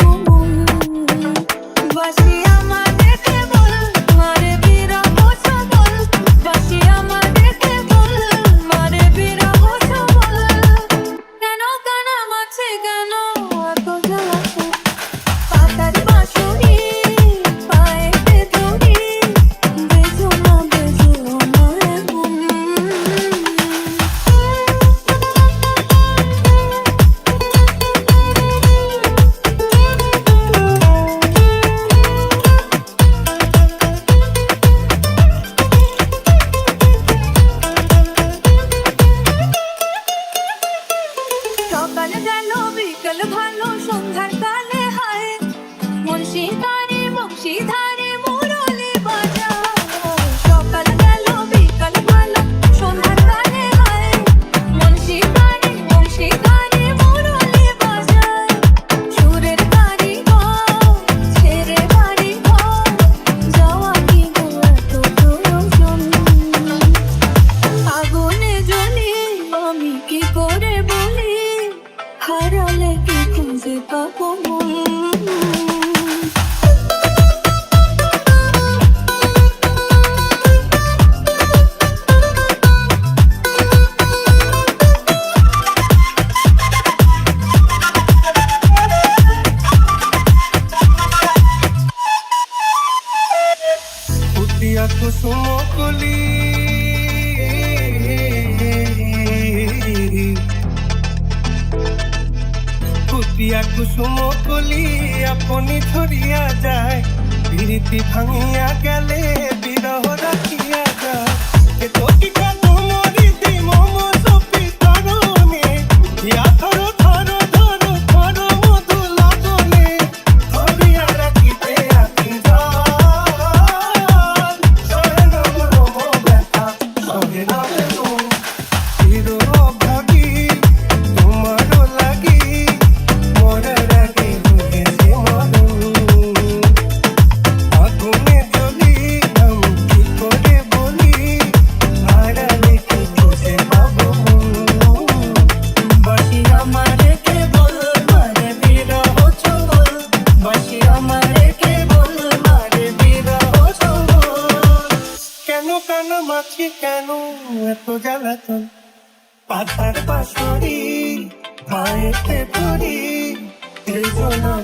পাবো মন। বাসি আমার দেখে বল মারে বিরহ ছবল, বাসি আমার দেখে বল মারে বিরহ ছবল। কেন কানামাছি কেন এত জ্বালাতন, পাতার বাঁশরি পায়েতে ধরি, বেজো না এমন। সকাল গেল বিকেল ভালো সন্ধ্যার কালে হায়, মুন্সি গানে বংশীধারে মুরলি বাজায়। সকাল গেল বিকেল ভালো সন্ধ্যার কালে হায়, মুন্সি গানে বংশীধারে মুরলি বাজায়। সুরের বাড়ি ঘর ছেড়ে বাড়ি ঘর যাওয়া কি গো এত প্রয়োজন। আগুনে জ্বলি আমি কি করে বলি, হারালে কি খুঁজে পাবো মন। ফুটিয়া কুসুম কলি ফুটিয়া কুসুম কলি আপনি ছড়িয়া যায়, প্রীতি ভাঙিয়া গেলে বিরহ রাখিয়া যায়। এ তো কি কালো মরিতে মম সপি কারণে, ইয়া ধরো ধরো ধরো ধরো মধু লাগনে, ধরিয়া রাখিতে আকি যান, সরে নম নম ব্যথা সরে নবে তুমি। চির অভাগী তোমারও লাগি, মরার আগে হয়েছে মরণ। আগুনে জ্বলি আমি কি করে বলি, হারালে কি খুঁজে পাবো মন। বাসি আমার কে বল মারে বিরহ ছবল, বাসি আমার কে বল মারে বিরহ ছবল। কেন কানামাছি কেন এত জ্বালাতন, পাতার বাঁশরি পায়েতে ধরি, বেজো না